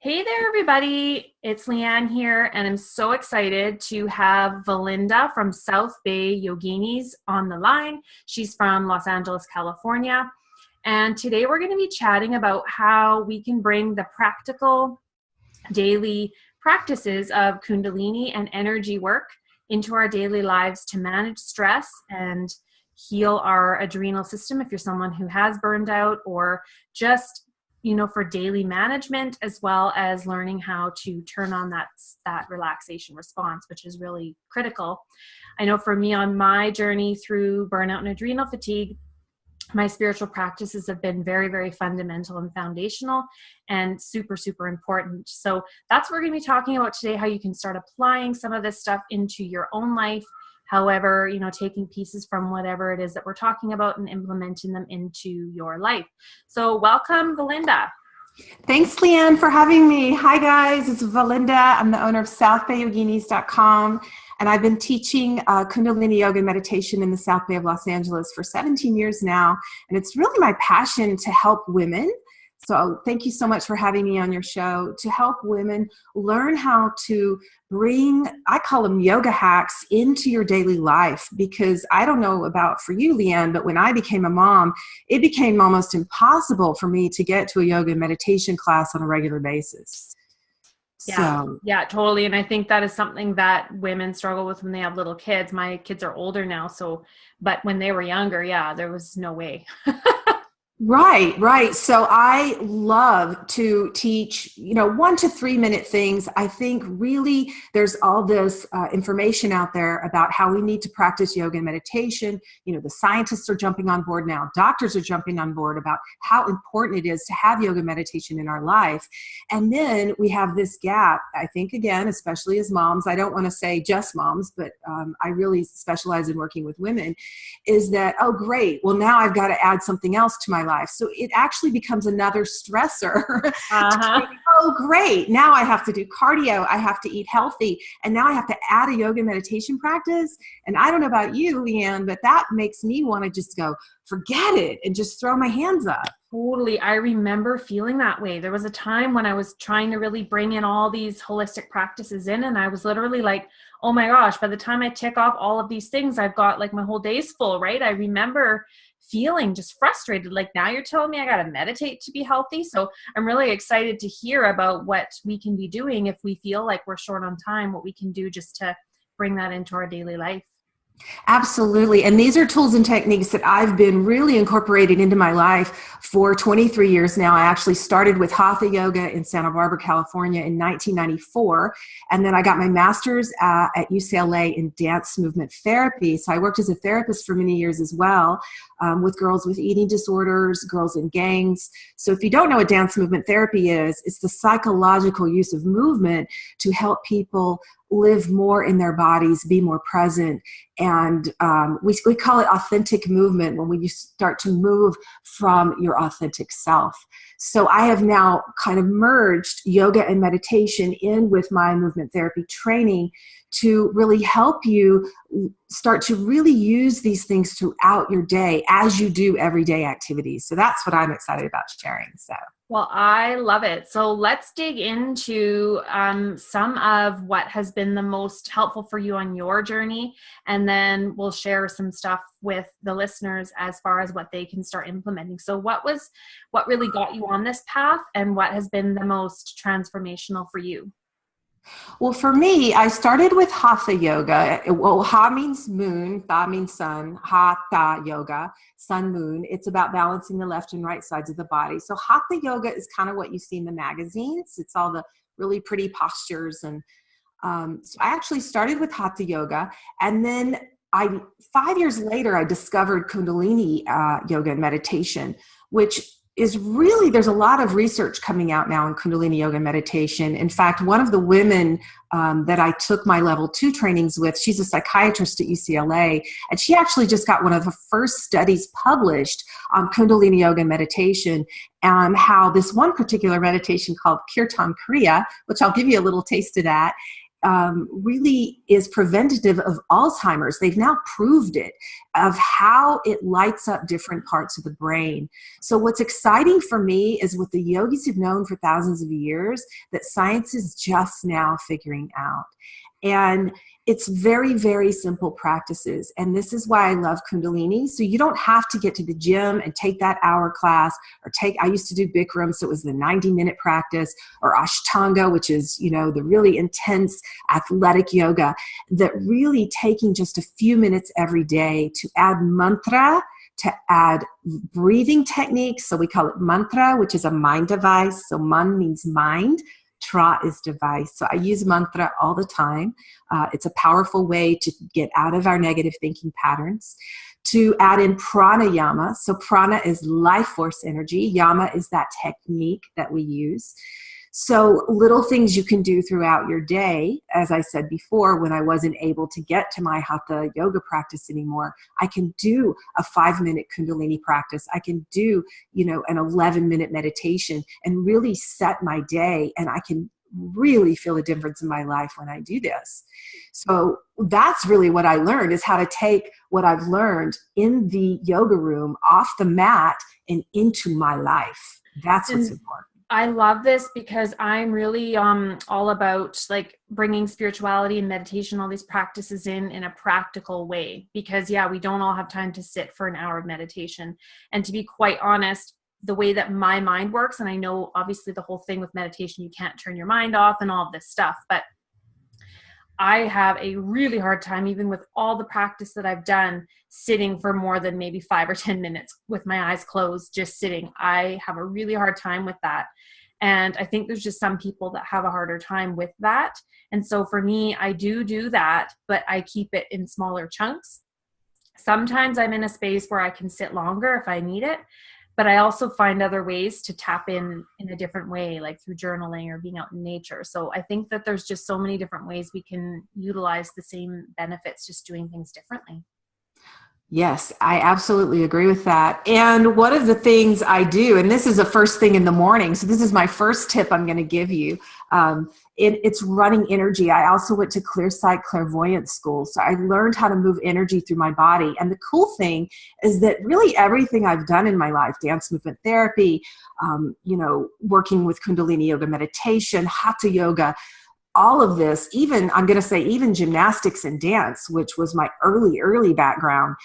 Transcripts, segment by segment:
Hey there, everybody. It's Leanne here, and I'm so excited to have Valinda from South Bay Yoginis on the line. She's from Los Angeles, California. And today we're going to be chatting about how we can bring the practical daily practices of Kundalini and energy work into our daily lives to manage stress and heal our adrenal system if you're someone who has burned out, or just for daily management, as well as learning how to turn on that relaxation response, which is really critical. I know for me, on my journey through burnout and adrenal fatigue, my spiritual practices have been very, very fundamental and foundational and super, super important. So that's what we're going to be talking about today, how you can start applying some of this stuff into your own life. However, taking pieces from whatever it is that we're talking about and implementing them into your life. So welcome, Valinda. Thanks, Leanne, for having me. Hi, guys. It's Valinda. I'm the owner of SouthBayYoginis.com, and I've been teaching Kundalini yoga and meditation in the South Bay of Los Angeles for 17 years now, and it's really my passion to help women. So thank you so much for having me on your show, to help women learn how to bring, I call them yoga hacks, into your daily life. Because I don't know about for you, Leanne, but when I became a mom, it became almost impossible for me to get to a yoga and meditation class on a regular basis. Yeah, totally. And I think that is something that women struggle with when they have little kids. My kids are older now, but when they were younger, there was no way. Right. So I love to teach, 1 to 3 minute things. I think really there's all this information out there about how we need to practice yoga and meditation. The scientists are jumping on board now. Doctors are jumping on board about how important it is to have yoga and meditation in our life. And then we have this gap, I think, again, especially as moms. I don't want to say just moms, but I really specialize in working with women, is that, oh, great. Well, now I've got to add something else to my life. So it actually becomes another stressor. Oh, great. Now I have to do cardio. I have to eat healthy. And now I have to add a yoga meditation practice. And I don't know about you, Leanne, but that makes me want to just go, forget it, and just throw my hands up. Totally. I remember feeling that way. There was a time when I was trying to really bring in all these holistic practices in, and I was literally like, oh my gosh, by the time I tick off all of these things, I've got like my whole day's full, right? I remember feeling just frustrated. Like, now you're telling me I got to meditate to be healthy. So I'm really excited to hear about what we can be doing if we feel like we're short on time, what we can do just to bring that into our daily life. Absolutely. And these are tools and techniques that I've been really incorporating into my life for 23 years now. I actually started with Hatha Yoga in Santa Barbara, California in 1994. And then I got my master's at UCLA in dance movement therapy. So I worked as a therapist for many years as well, with girls with eating disorders, girls in gangs. So if you don't know what dance movement therapy is, it's the psychological use of movement to help people live more in their bodies, be more present. And we call it authentic movement, when you start to move from your authentic self. So I have now kind of merged yoga and meditation in with my movement therapy training to really help you start to really use these things throughout your day as you do everyday activities. So that's what I'm excited about sharing. Well, I love it. So let's dig into some of what has been the most helpful for you on your journey, and then we'll share some stuff with the listeners as far as what they can start implementing. So what really got you on this path, and what has been the most transformational for you? Well, for me, I started with Hatha Yoga. Well, Ha means moon, Tha means sun, Hatha Yoga, sun, moon. It's about balancing the left and right sides of the body. So Hatha Yoga is kind of what you see in the magazines. It's all the really pretty postures. And so I actually started with Hatha Yoga. And then 5 years later, I discovered Kundalini yoga and meditation, which is really, there's a lot of research coming out now in Kundalini yoga and meditation. In fact, one of the women that I took my level 2 trainings with, she's a psychiatrist at UCLA, and she actually just got one of the first studies published on Kundalini yoga and meditation, and how this one particular meditation called Kirtan Kriya, which I'll give you a little taste of that, really is preventative of Alzheimer's. They've now proved it, of how it lights up different parts of the brain. So what's exciting for me is what the yogis have known for thousands of years, that science is just now figuring out. And it's very, very simple practices. And this is why I love Kundalini. So you don't have to get to the gym and take that hour class, or I used to do Bikram, so it was the 90-minute practice, or Ashtanga, which is, the really intense athletic yoga, that really taking just a few minutes every day to add mantra, to add breathing techniques. So we call it mantra, which is a mind device. So man means mind. Tra is device. So I use mantra all the time. It's a powerful way to get out of our negative thinking patterns. To add in pranayama. So prana is life force energy. Yama is that technique that we use. So little things you can do throughout your day. As I said before, when I wasn't able to get to my hatha yoga practice anymore, I can do a 5-minute Kundalini practice. I can do, an 11-minute meditation and really set my day. And I can really feel a difference in my life when I do this. So that's really what I learned, is how to take what I've learned in the yoga room off the mat and into my life. That's what's important. I love this because I'm really all about bringing spirituality and meditation, all these practices in a practical way, because we don't all have time to sit for an hour of meditation. And to be quite honest, the way that my mind works, and I know obviously the whole thing with meditation, you can't turn your mind off and all of this stuff, but I have a really hard time, even with all the practice that I've done, sitting for more than maybe 5 or 10 minutes with my eyes closed, just sitting. I have a really hard time with that. And I think there's just some people that have a harder time with that. And so for me, I do that, but I keep it in smaller chunks. Sometimes I'm in a space where I can sit longer if I need it. But I also find other ways to tap in a different way, like through journaling or being out in nature. So I think that there's just so many different ways we can utilize the same benefits, just doing things differently. Yes, I absolutely agree with that. And one of the things I do, and this is the first thing in the morning, so this is my first tip I'm going to give you, it's running energy. I also went to clear sight clairvoyance school, so I learned how to move energy through my body. And the cool thing is that really everything I've done in my life, dance movement therapy, working with Kundalini yoga meditation, hatha yoga, all of this, even gymnastics and dance, which was my early background,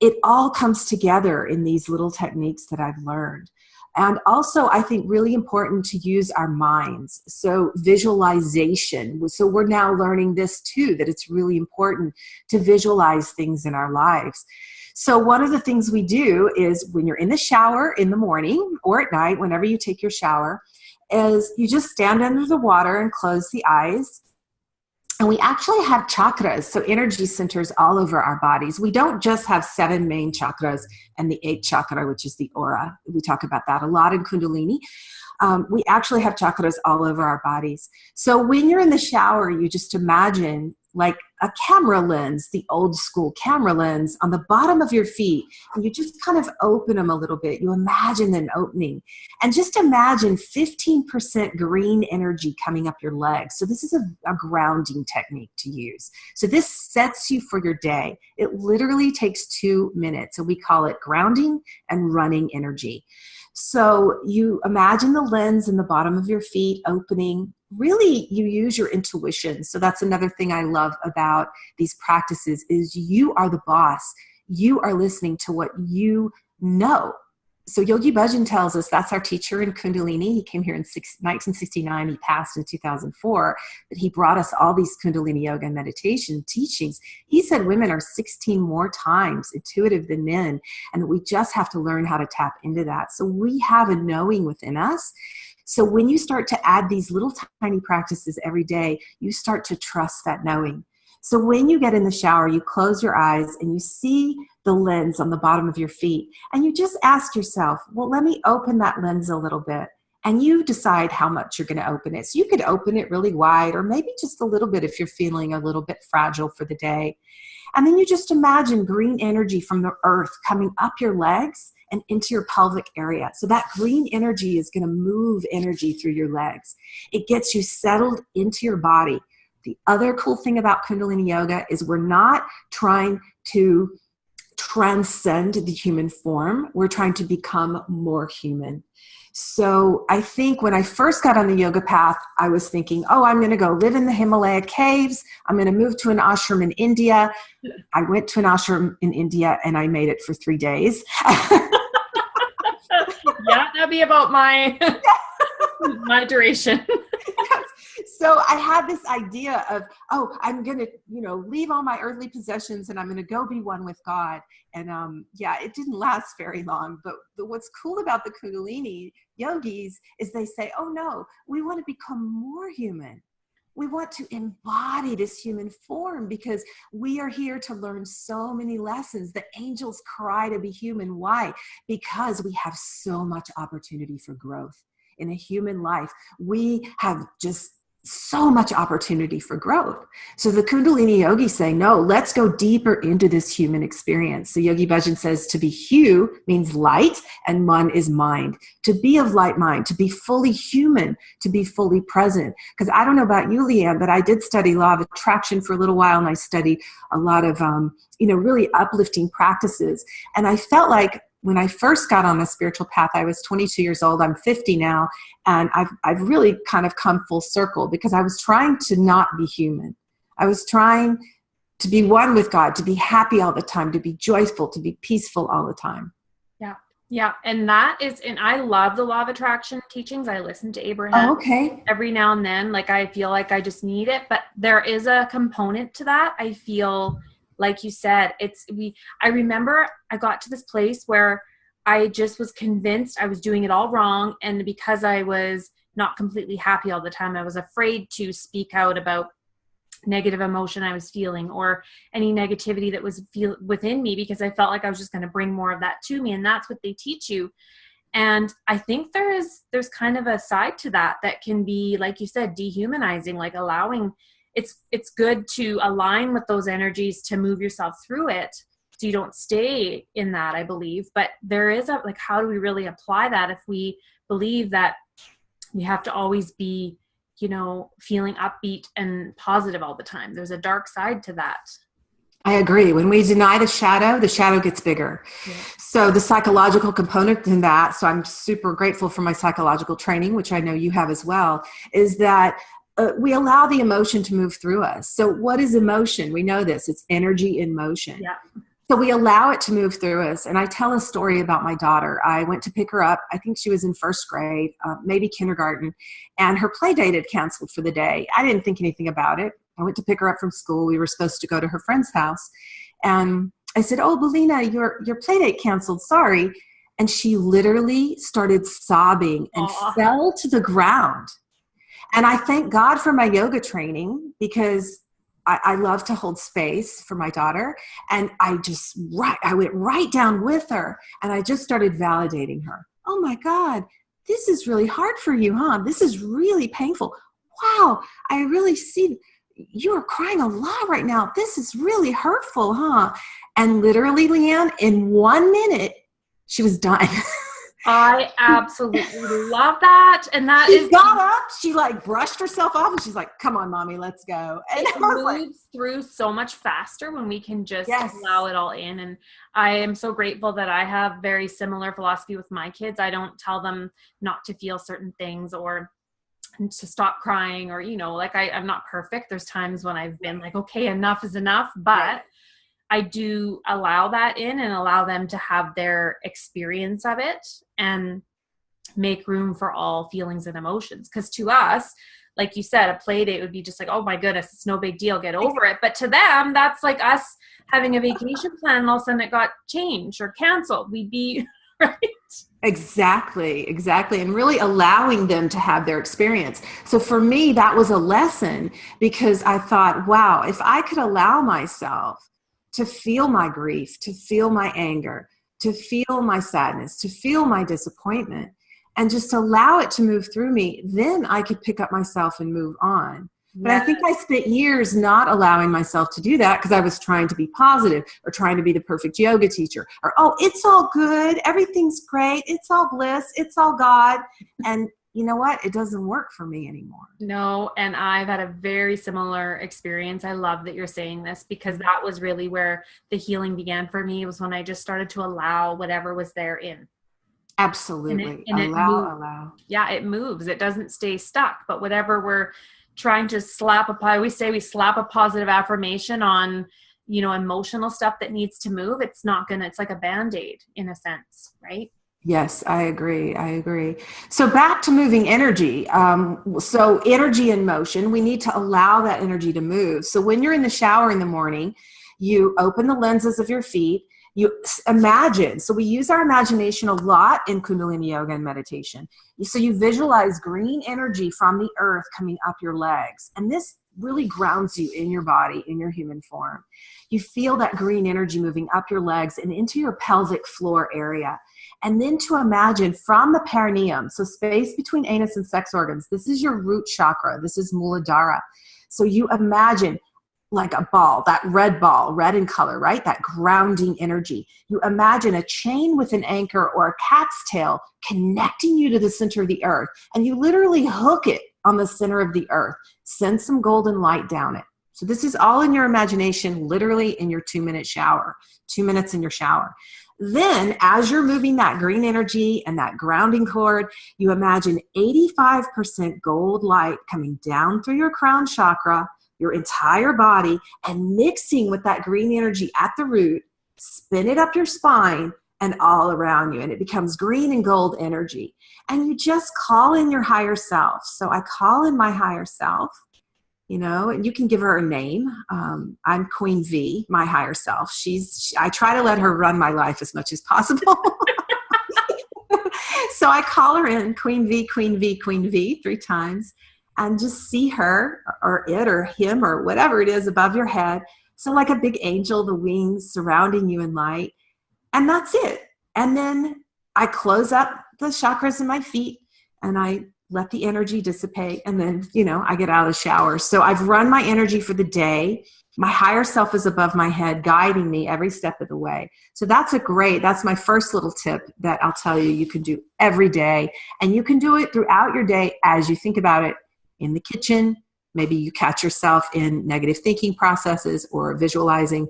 it all comes together in these little techniques that I've learned. And also, I think really important to use our minds. So visualization. So we're now learning this too, that it's really important to visualize things in our lives. So one of the things we do is when you're in the shower in the morning or at night, whenever you take your shower, is you just stand under the water and close the eyes. And we actually have chakras, so energy centers all over our bodies. We don't just have 7 main chakras and the 8th chakra, which is the aura. We talk about that a lot in Kundalini. We actually have chakras all over our bodies. So when you're in the shower, you just imagine like a camera lens, the old school camera lens on the bottom of your feet, and you just kind of open them a little bit. You imagine them opening, and just imagine 15% green energy coming up your legs. So this is a grounding technique to use. So this sets you for your day. It literally takes 2 minutes. So we call it grounding and running energy. So you imagine the lens in the bottom of your feet opening. Really, you use your intuition. So that's another thing I love about these practices is you are the boss. You are listening to what you know. So Yogi Bhajan tells us, that's our teacher in Kundalini. He came here in 1969. He passed in 2004. But he brought us all these Kundalini yoga and meditation teachings. He said women are 16 more times intuitive than men, and we just have to learn how to tap into that. So we have a knowing within us. So when you start to add these little tiny practices every day, you start to trust that knowing. So when you get in the shower, you close your eyes and you see the lens on the bottom of your feet. And you just ask yourself, well, let me open that lens a little bit. And you decide how much you're going to open it. So you could open it really wide or maybe just a little bit if you're feeling a little bit fragile for the day. And then you just imagine green energy from the earth coming up your legs and into your pelvic area. So that green energy is going to move energy through your legs. It gets you settled into your body. The other cool thing about Kundalini yoga is we're not trying to transcend the human form. We're trying to become more human. So I think when I first got on the yoga path, I was thinking, oh, I'm going to go live in the Himalaya caves. I'm going to move to an ashram in India. I went to an ashram in India and I made it for 3 days. Yeah, that'd be about my duration. So I had this idea of, oh, I'm going to, leave all my earthly possessions and I'm going to go be one with God. And it didn't last very long. But what's cool about the Kundalini yogis is they say, oh no, we want to become more human. We want to embody this human form because we are here to learn so many lessons. The angels cry to be human. Why? Because we have so much opportunity for growth in a human life. We have just so much opportunity for growth. So the Kundalini yogis say, no, let's go deeper into this human experience. So Yogi Bhajan says to be Hu means light and Man is mind. To be of light mind, to be fully human, to be fully present. Because I don't know about you, Leanne, but I did study law of attraction for a little while and I studied a lot of, really uplifting practices. And I felt like when I first got on the spiritual path, I was 22 years old. I'm 50 now. And I've really kind of come full circle because I was trying to not be human. I was trying to be one with God, to be happy all the time, to be joyful, to be peaceful all the time. Yeah. Yeah. And I love the law of attraction teachings. I listen to Abraham every now and then. Like, I feel like I just need it, but there is a component to that. I feel like you said, I remember I got to this place where I just was convinced I was doing it all wrong. And because I was not completely happy all the time, I was afraid to speak out about negative emotion I was feeling or any negativity that was within me, because I felt like I was just going to bring more of that to me. And that's what they teach you. And I think there's kind of a side to that can be, like you said, dehumanizing, like allowing. It's good to align with those energies to move yourself through it so you don't stay in that, I believe. But there is how do we really apply that if we believe that we have to always be, feeling upbeat and positive all the time? There's a dark side to that. I agree. When we deny the shadow gets bigger. Yeah. So the psychological component in that, so I'm super grateful for my psychological training, which I know you have as well, is that we allow the emotion to move through us. So what is emotion? We know this. It's energy in motion. Yeah. So we allow it to move through us. And I tell a story about my daughter. I went to pick her up. I think she was in first grade, maybe kindergarten, and her play date had canceled for the day. I didn't think anything about it. I went to pick her up from school. We were supposed to go to her friend's house. And I said, oh, Valinda, your play date canceled. Sorry. And she literally started sobbing and fell to the ground. And I thank God for my yoga training because I love to hold space for my daughter. And I went right down with her and I just started validating her. Oh my God, this is really hard for you, huh? This is really painful. Wow, I really see you are crying a lot right now. This is really hurtful, huh? And literally, Leanne, in 1 minute, she was done. I absolutely love that. And she got up, she brushed herself off and she's like, come on, mommy, let's go. And it moves through so much faster when we can just allow it all in. And I am so grateful that I have very similar philosophy with my kids. I don't tell them not to feel certain things or to stop crying or, I'm not perfect. There's times when I've been like, okay, enough is enough. But I do allow that in and allow them to have their experience of it and make room for all feelings and emotions. Because to us, like you said, a play date would be just like, oh my goodness, it's no big deal, get over it. But to them, that's like us having a vacation plan and all of a sudden it got changed or canceled. We'd be, right? Exactly. And really allowing them to have their experience. So for me, that was a lesson because I thought, wow, if I could allow myself to feel my grief, to feel my anger, to feel my sadness, to feel my disappointment, and just allow it to move through me, then I could pick up myself and move on. But I think I spent years not allowing myself to do that because I was trying to be positive or trying to be the perfect yoga teacher or, oh, it's all good. Everything's great. It's all bliss. It's all God. And you know what? It doesn't work for me anymore. No, and I've had a very similar experience. I love that you're saying this, because that was really where the healing began for me, was when I just started to allow whatever was there in. Absolutely. And it moves. Allow. Yeah, it moves. It doesn't stay stuck. But whatever we're trying to I always say we slap a positive affirmation on, emotional stuff that needs to move. It's not gonna, it's like a Band-Aid in a sense, right? Yes, I agree. I agree. So back to moving energy. So energy in motion, we need to allow that energy to move. So when you're in the shower in the morning, you open the lenses of your feet, you imagine. So we use our imagination a lot in Kundalini yoga and meditation. So you visualize green energy from the earth coming up your legs. And this really grounds you in your body, in your human form. You feel that green energy moving up your legs and into your pelvic floor area. And then to imagine from the perineum, so space between anus and sex organs, this is your root chakra, this is Muladhara. So you imagine like a ball, that red ball, red in color, right? That grounding energy. You imagine a chain with an anchor or a cat's tail connecting you to the center of the earth. And you literally hook it on the center of the earth. Send some golden light down it. So this is all in your imagination, literally in your 2-minute shower, 2 minutes in your shower. Then as you're moving that green energy and that grounding cord, you imagine 85% gold light coming down through your crown chakra, your entire body, and mixing with that green energy at the root, spin it up your spine and all around you. And it becomes green and gold energy. And you just call in your higher self. So I call in my higher self. And you can give her a name. I'm Queen V, my higher self. I try to let her run my life as much as possible. So I call her in, Queen V, Queen V, Queen V, 3 times, and just see her or it or him or whatever it is above your head. So like a big angel, the wings surrounding you in light. And that's it. And then I close up the chakras in my feet and I let the energy dissipate. And then, I get out of the shower. So I've run my energy for the day. My higher self is above my head, guiding me every step of the way. So that's my first little tip that I'll tell you can do every day. And you can do it throughout your day as you think about it in the kitchen. Maybe you catch yourself in negative thinking processes or visualizing.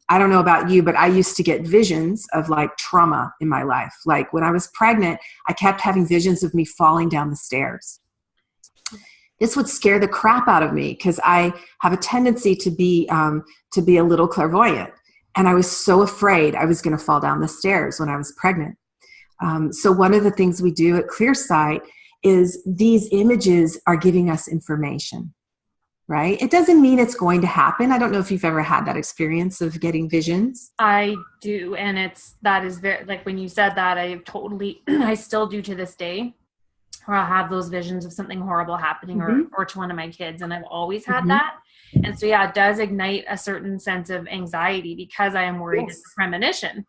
I don't know about you, but I used to get visions of like trauma in my life. Like when I was pregnant, I kept having visions of me falling down the stairs. This would scare the crap out of me because I have a tendency to be a little clairvoyant. And I was so afraid I was going to fall down the stairs when I was pregnant. So one of the things we do at Clearsight is these images are giving us information. Right? It doesn't mean it's going to happen. I don't know if you've ever had that experience of getting visions. I do. And that is very, like when you said that, I still do to this day, where I'll have those visions of something horrible happening or to one of my kids. And I've always had that. And so, yeah, it does ignite a certain sense of anxiety because I am worried it's a premonition.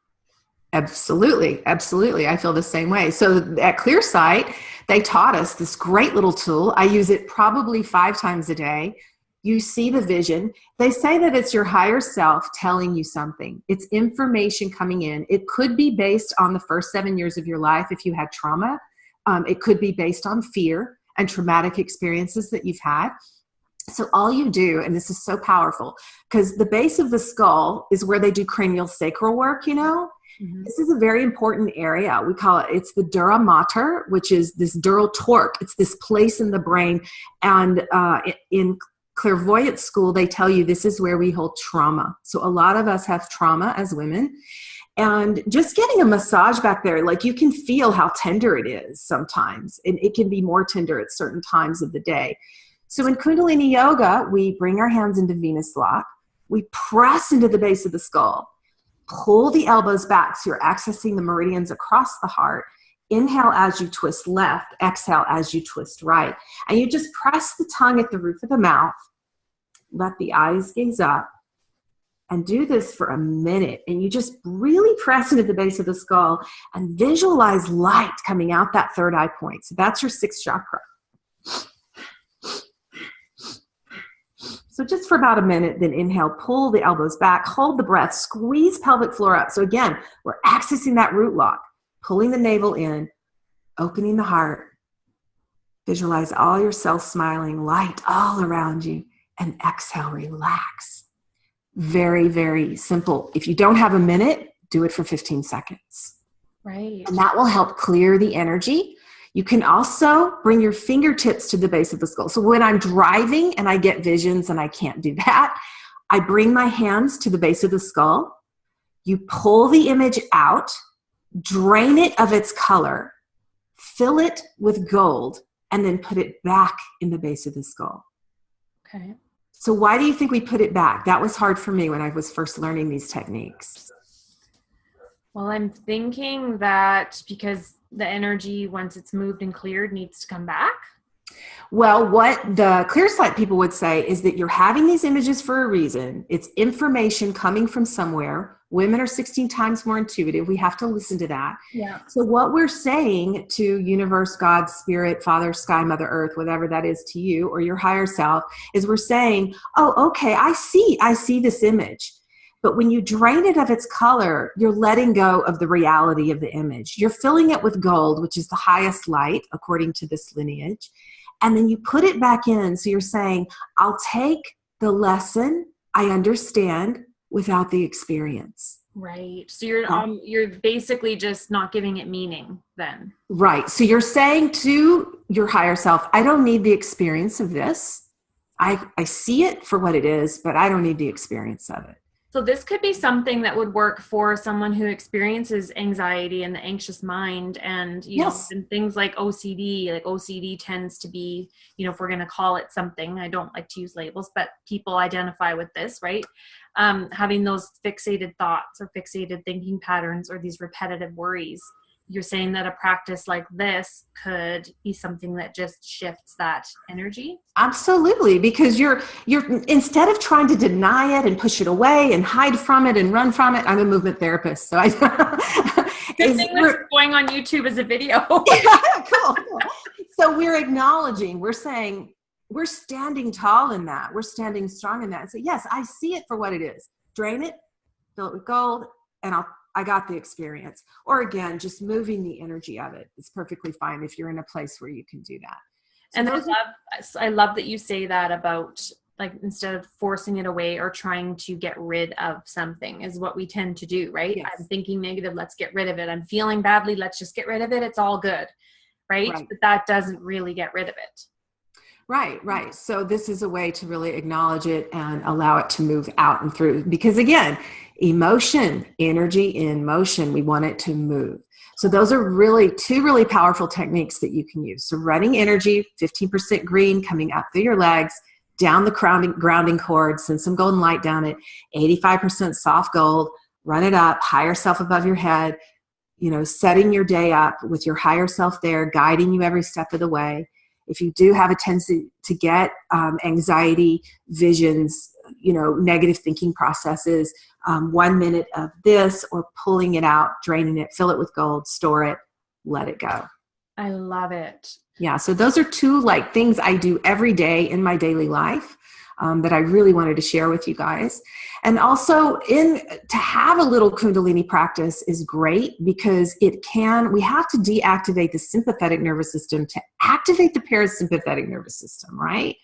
Absolutely. Absolutely. I feel the same way. So at Clearsight, they taught us this great little tool. I use it probably 5 times a day. You see the vision. They say that it's your higher self telling you something. It's information coming in. It could be based on the first 7 years of your life if you had trauma. It could be based on fear and traumatic experiences that you've had. So all you do, and this is so powerful, because the base of the skull is where they do cranial sacral work, This is a very important area. We call it's the dura mater, which is this dural torque. It's this place in the brain. And in clairvoyant school, they tell you this is where we hold trauma. So a lot of us have trauma as women. And just getting a massage back there, like you can feel how tender it is sometimes. And it can be more tender at certain times of the day. So in Kundalini yoga, we bring our hands into Venus lock. We press into the base of the skull. Pull the elbows back so you're accessing the meridians across the heart. Inhale as you twist left, exhale as you twist right. And you just press the tongue at the roof of the mouth. Let the eyes gaze up. And do this for a minute. And you just really press into the base of the skull and visualize light coming out that third eye point. So that's your 6th chakra. So just for about a minute, then inhale, pull the elbows back, hold the breath, squeeze pelvic floor up. So again, we're accessing that root lock, pulling the navel in, opening the heart, Visualize all your cells smiling, light all around you, and exhale, relax. Very, very simple. If you don't have a minute, do it for 15 seconds. Right. And that will help clear the energy. You can also bring your fingertips to the base of the skull. So when I'm driving and I get visions and I can't do that, I bring my hands to the base of the skull. You pull the image out, drain it of its color, fill it with gold, and then put it back in the base of the skull. Okay. So why do you think we put it back? That was hard for me when I was first learning these techniques. Well, I'm thinking that because the energy, once it's moved and cleared, needs to come back. Well, what the clear sight people would say is that you're having these images for a reason. It's information coming from somewhere. Women are 16 times more intuitive. We have to listen to that. Yeah. So what we're saying to universe, God, spirit, Father, sky, Mother Earth, whatever that is to you or your higher self, is we're saying, oh, okay, I see this image. But when you drain it of its color, you're letting go of the reality of the image. You're filling it with gold, which is the highest light, according to this lineage. And then you put it back in. So you're saying, I'll take the lesson I understand without the experience. Right. So you're basically just not giving it meaning then. Right. So you're saying to your higher self, I don't need the experience of this. I see it for what it is, but I don't need the experience of it. So this could be something that would work for someone who experiences anxiety and the anxious mind and, you know, and things like OCD. Like OCD tends to be, you know, if we're going to call it something, I don't like to use labels, but people identify with this, right? Having those fixated thoughts or fixated thinking patterns or these repetitive worries. You're saying that a practice like this could be something that just shifts that energy? Absolutely, because you're instead of trying to deny it and push it away and hide from it and run from it. I'm a movement therapist, so Good thing this is going on YouTube as a video. Cool. So we're acknowledging, we're saying, we're standing tall in that. We're standing strong in that. And say, yes, I see it for what it is. Drain it, fill it with gold, and I got the experience. Or again, just moving the energy of it is perfectly fine if you're in a place where you can do that. So and I love that you say that about, like, instead of forcing it away or trying to get rid of something is what we tend to do, right? Yes. I'm thinking negative, let's get rid of it. I'm feeling badly, let's just get rid of it. It's all good, right? But that doesn't really get rid of it. Right. So this is a way to really acknowledge it and allow it to move out and through. Because again, emotion, energy in motion, we want it to move. So those are really two really powerful techniques that you can use. So running energy, 15% green coming up through your legs, down the grounding cord, send some golden light down it, 85% soft gold, run it up, higher self above your head, you know, setting your day up with your higher self there, guiding you every step of the way. If you do have a tendency to get anxiety, visions, you know, negative thinking processes, 1 minute of this or pulling it out, draining it, fill it with gold, store it, let it go. I love it. Yeah. So those are two like things I do every day in my daily life that I really wanted to share with you guys. And also to have a little Kundalini practice is great because we have to deactivate the sympathetic nervous system to activate the parasympathetic nervous system, right?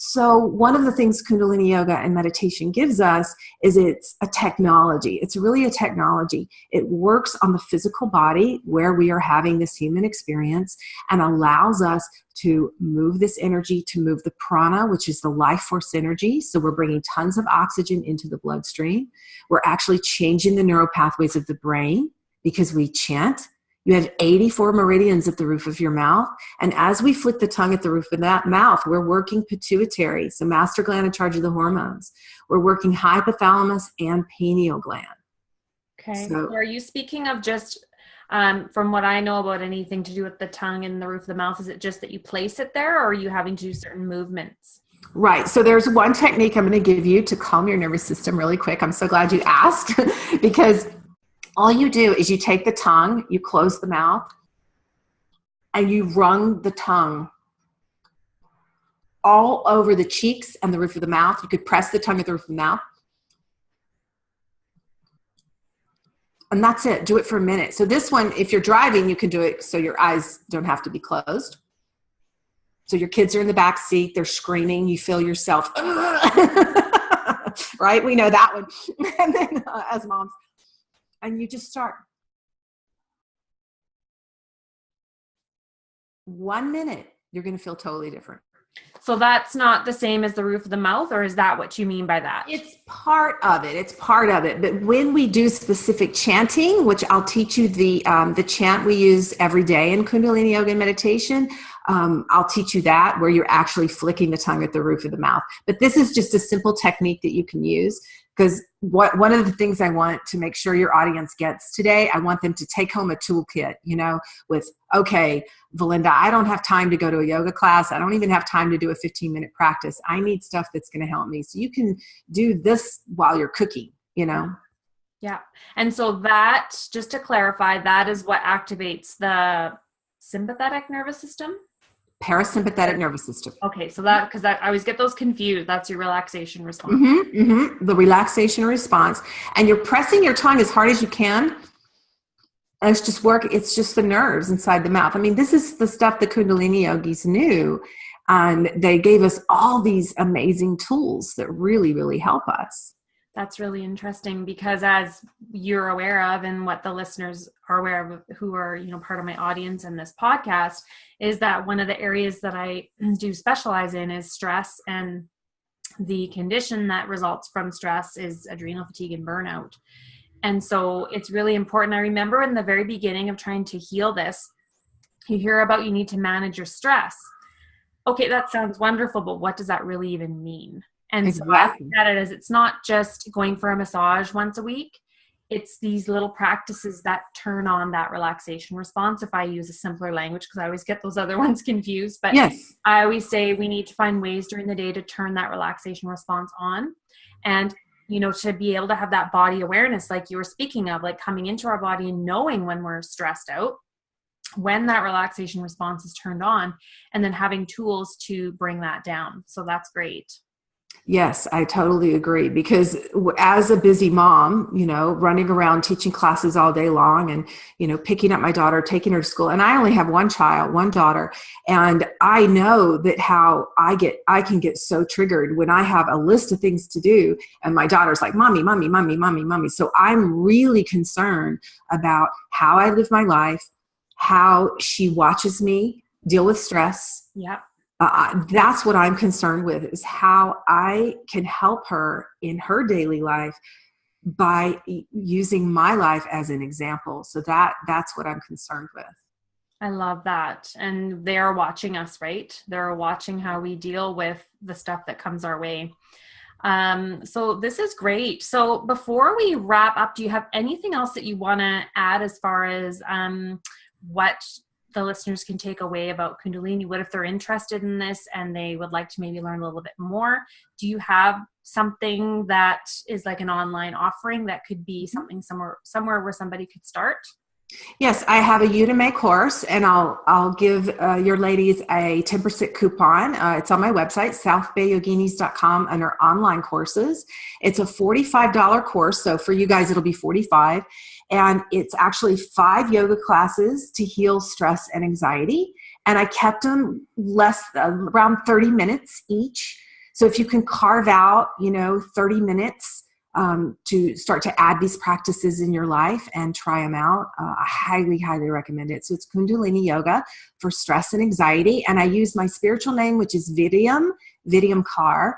So one of the things Kundalini yoga and meditation gives us is it's a technology. It's really a technology. It works on the physical body where we are having this human experience and allows us to move this energy, to move the prana, which is the life force energy. So we're bringing tons of oxygen into the bloodstream. We're actually changing the neural pathways of the brain because we chant. You have 84 meridians at the roof of your mouth. And as we flick the tongue at the roof of that mouth, we're working pituitary, so master gland in charge of the hormones. We're working hypothalamus and pineal gland. Okay. So are you speaking of just, from what I know about anything to do with the tongue and the roof of the mouth, is it just that you place it there or are you having to do certain movements? Right. So there's one technique I'm going to give you to calm your nervous system really quick. I'm so glad you asked because all you do is you take the tongue, you close the mouth, and you wrung the tongue all over the cheeks and the roof of the mouth. You could press the tongue at the roof of the mouth. And that's it. Do it for a minute. So this one, if you're driving, you can do it so your eyes don't have to be closed. So your kids are in the back seat, they're screaming, you feel yourself, right? We know that one. And then as moms, and you just start 1 minute, you're going to feel totally different. So that's not the same as the roof of the mouth, or is that what you mean by that? It's part of it. It's part of it. But when we do specific chanting, which I'll teach you the chant we use every day in Kundalini yoga and meditation, I'll teach you that, where you're actually flicking the tongue at the roof of the mouth. But this is just a simple technique that you can use, because one of the things I want to make sure your audience gets today, I want them to take home a toolkit, with, okay, Valinda, I don't have time to go to a yoga class. I don't even have time to do a 15-minute practice. I need stuff that's going to help me. So you can do this while you're cooking, Yeah. And so that, just to clarify, that is what activates the sympathetic nervous system? Parasympathetic nervous system. Okay. So that, because I always get those confused. That's your relaxation response. The relaxation response. And you're pressing your tongue as hard as you can. And it's just the nerves inside the mouth. I mean, this is the stuff the Kundalini yogis knew. And they gave us all these amazing tools that really, really help us. That's really interesting, because as you're aware of, and what the listeners are aware of who are, part of my audience in this podcast, is that one of the areas that I do specialize in is stress, and the condition that results from stress is adrenal fatigue and burnout. And so it's really important. I remember in the very beginning of trying to heal this, you hear about you need to manage your stress. Okay, that sounds wonderful, but what does that really even mean? And exactly. So I look at it as, it's not just going for a massage once a week. It's these little practices that turn on that relaxation response. If I use a simpler language, because I always get those other ones confused, but yes. I always say we need to find ways during the day to turn that relaxation response on. And, to be able to have that body awareness, like you were speaking of, like coming into our body and knowing when we're stressed out, when that relaxation response is turned on, and then having tools to bring that down. So that's great. Yes, I totally agree, because as a busy mom, running around teaching classes all day long and, picking up my daughter, taking her to school, and I only have one daughter. And I know that how I can get so triggered when I have a list of things to do and my daughter's like, mommy, mommy, mommy, mommy, mommy. So I'm really concerned about how I live my life, how she watches me deal with stress. Yeah. That's what I'm concerned with, is how I can help her in her daily life by using my life as an example. So that's what I'm concerned with. I love that. And they are watching us, right? They're watching how we deal with the stuff that comes our way. So this is great. So before we wrap up, do you have anything else that you want to add as far as what the listeners can take away about Kundalini? What if they're interested in this and they would like to maybe learn a little bit more? Do you have something that is like an online offering that could be something somewhere where somebody could start? Yes, I have a Udemy course, and I'll give your ladies a 10% coupon. It's on my website, southbayyoginis.com, under online courses. It's a $45 course, so for you guys it'll be $45, and it's actually 5 yoga classes to heal stress and anxiety, and I kept them around 30 minutes each. So if you can carve out 30 minutes to start to add these practices in your life and try them out, I highly, highly recommend it. So it's Kundalini Yoga for stress and anxiety. And I use my spiritual name, which is Vidyam Kaur,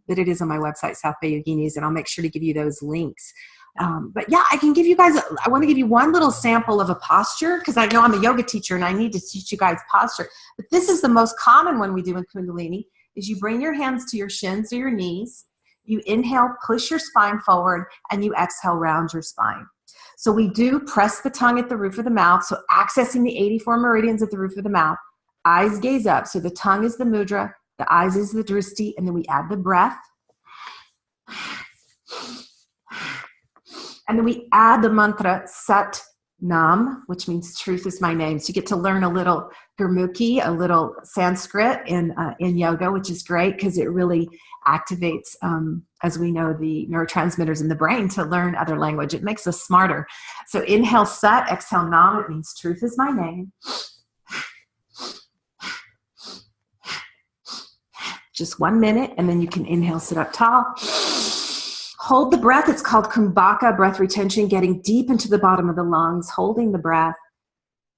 but it is on my website, South Bay Yoginis, and I'll make sure to give you those links. But yeah, I can give you guys, I want to give you one little sample of a posture, because I know I'm a yoga teacher and I need to teach you guys posture. But this is the most common one we do in Kundalini, is you bring your hands to your shins or your knees. You inhale, push your spine forward, and you exhale, round your spine. So we do press the tongue at the roof of the mouth, so accessing the 84 meridians at the roof of the mouth. Eyes gaze up, so the tongue is the mudra, the eyes is the drishti, and then we add the breath. And then we add the mantra Sat Nam, which means truth is my name. So you get to learn a little Gurmukhi, a little Sanskrit in yoga, which is great because it really activates, as we know, the neurotransmitters in the brain to learn other language. It makes us smarter. So inhale Sat, exhale Nam. It means truth is my name. just 1 minute, and then you can inhale, sit up tall. Hold the breath. It's called Kumbhaka, breath retention, getting deep into the bottom of the lungs, holding the breath.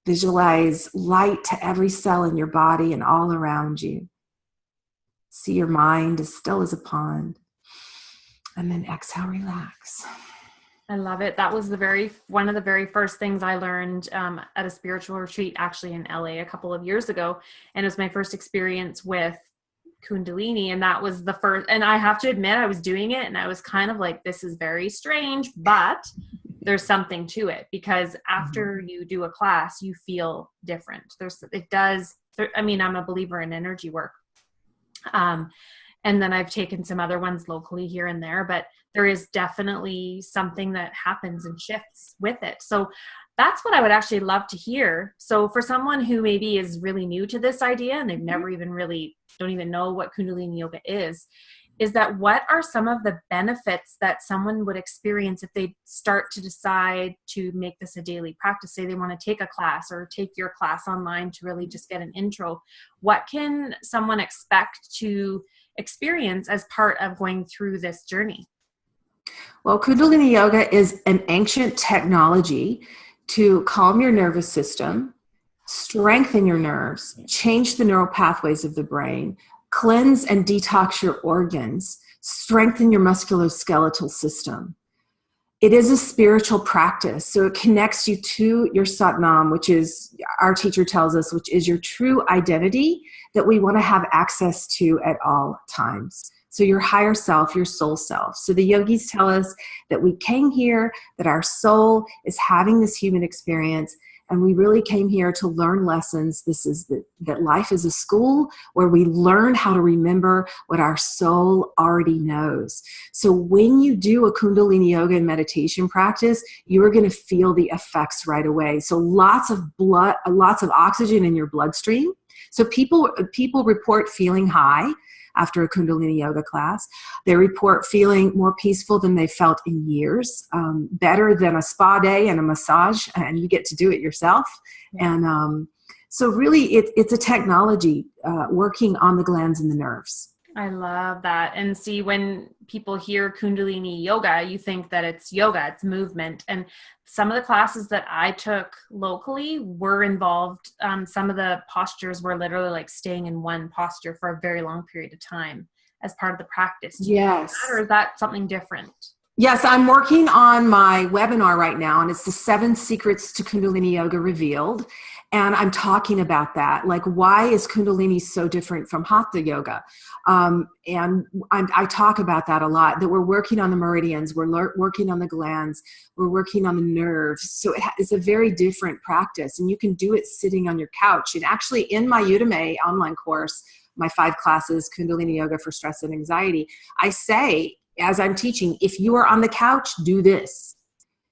Visualize light to every cell in your body and all around you. See your mind as still as a pond. And then exhale, relax. I love it. That was one of the very first things I learned at a spiritual retreat, actually in LA a couple of years ago. And it was my first experience with Kundalini. And that was the first, and I have to admit, I was doing it and I was kind of like, this is very strange, but there's something to it, because after you do a class, you feel different. I'm a believer in energy work. And then I've taken some other ones locally here and there, but there is definitely something that happens and shifts with it. So that's what I would actually love to hear. So for someone who maybe is really new to this idea and they've never even don't even know what Kundalini yoga is that what are some of the benefits that someone would experience if they start to decide to make this a daily practice? Say they want to take a class or take your class online to really just get an intro. What can someone expect to experience as part of going through this journey? Well, Kundalini yoga is an ancient technology to calm your nervous system, strengthen your nerves, change the neural pathways of the brain, cleanse and detox your organs, strengthen your musculoskeletal system. It is a spiritual practice, so it connects you to your Satnam, which is, our teacher tells us, which is your true identity that we want to have access to at all times. So your higher self, your soul self. So the yogis tell us that we came here, that our soul is having this human experience, and we really came here to learn lessons. That life is a school where we learn how to remember what our soul already knows. So when you do a Kundalini yoga and meditation practice, you are going to feel the effects right away. So lots of oxygen in your bloodstream. So people report feeling high after a Kundalini yoga class. They report feeling more peaceful than they felt in years, better than a spa day and a massage, and you get to do it yourself. And so really it's a technology working on the glands and the nerves. I love that. And see, when people hear Kundalini yoga, you think that it's yoga, it's movement. And some of the classes that I took locally were involved. Some of the postures were literally like staying in one posture for a very long period of time as part of the practice. Yes. Or is that something different? Yes, I'm working on my webinar right now, and it's the 7 Secrets to Kundalini Yoga Revealed. And I'm talking about that. Like, why is Kundalini so different from Hatha Yoga? And I talk about that a lot, that we're working on the meridians, we're working on the glands, we're working on the nerves. So it's a very different practice, and you can do it sitting on your couch. And actually in my Udemy online course, my 5 classes, Kundalini Yoga for Stress and Anxiety, I say, as I'm teaching, if you are on the couch, do this.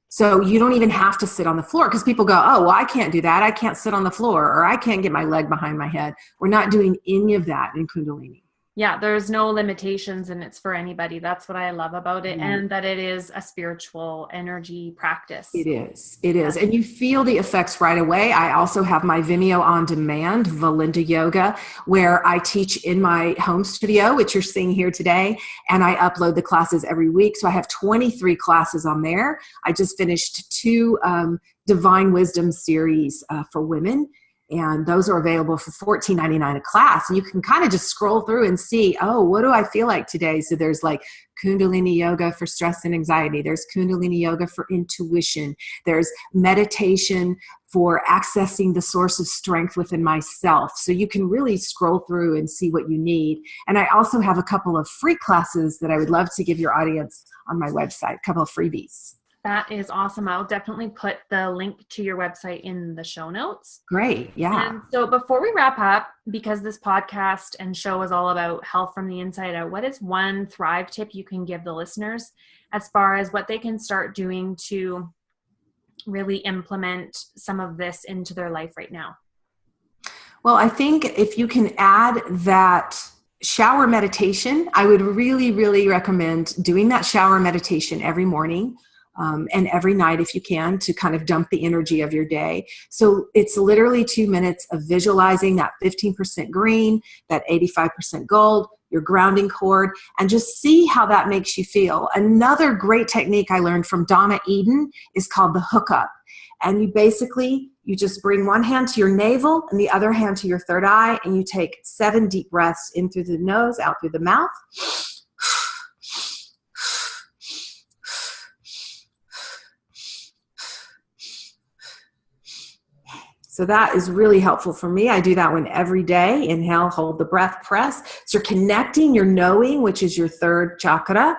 So you don't even have to sit on the floor, because people go, oh, well, I can't do that. I can't sit on the floor, or I can't get my leg behind my head. We're not doing any of that in Kundalini. Yeah, there's no limitations, and it's for anybody. That's what I love about it, and that it is a spiritual energy practice. It is. It is. And you feel the effects right away. I also have my Vimeo on demand, Valinda Yoga, where I teach in my home studio, which you're seeing here today, and I upload the classes every week. So I have 23 classes on there. I just finished 2 Divine Wisdom series for women. And those are available for $14.99 a class. And you can kind of just scroll through and see, oh, what do I feel like today? So there's like Kundalini yoga for stress and anxiety. There's Kundalini yoga for intuition. There's meditation for accessing the source of strength within myself. So you can really scroll through and see what you need. And I also have a couple of free classes that I would love to give your audience on my website, a couple of freebies. That is awesome. I'll definitely put the link to your website in the show notes. Great. Yeah. And so before we wrap up, because this podcast and show is all about health from the inside out, what is one Thrive tip you can give the listeners as far as what they can start doing to really implement some of this into their life right now? Well, I think if you can add that shower meditation, I would really, really recommend doing that shower meditation every morning. And every night if you can, to kind of dump the energy of your day. So it's literally 2 minutes of visualizing that 15% green, that 85% gold, your grounding cord, and just see how that makes you feel. Another great technique I learned from Donna Eden is called the hookup. And you just bring one hand to your navel and the other hand to your third eye, and you take 7 deep breaths in through the nose, out through the mouth. So that is really helpful for me. I do that one every day. Inhale, hold the breath, press. So you're connecting your knowing, which is your 3rd chakra,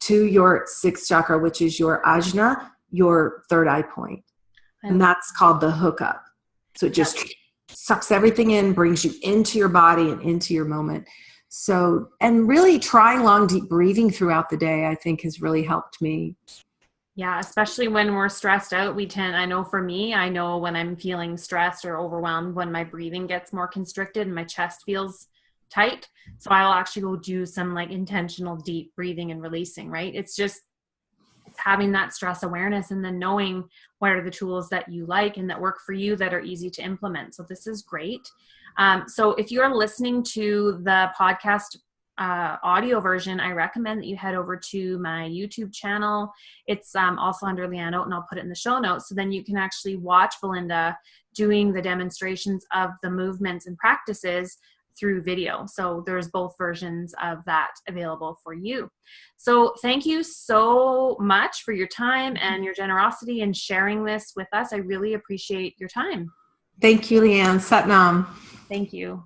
to your 6th chakra, which is your ajna, your 3rd eye point. And that's called the hookup. So it just sucks everything in, brings you into your body and into your moment. So, and really trying long, deep breathing throughout the day, I think has really helped me. Yeah, especially when we're stressed out, I know for me, I know when I'm feeling stressed or overwhelmed, when my breathing gets more constricted and my chest feels tight. So I'll actually go do some like intentional deep breathing and releasing, right? It's having that stress awareness and then knowing what are the tools that you like and that work for you that are easy to implement. So this is great. So if you're listening to the podcast audio version, I recommend that you head over to my YouTube channel. It's also under Leanne Oat, and I'll put it in the show notes. So then you can actually watch Valinda doing the demonstrations of the movements and practices through video. So there's both versions of that available for you. So thank you so much for your time and your generosity in sharing this with us. I really appreciate your time. Thank you, Leanne. Satnam. Thank you.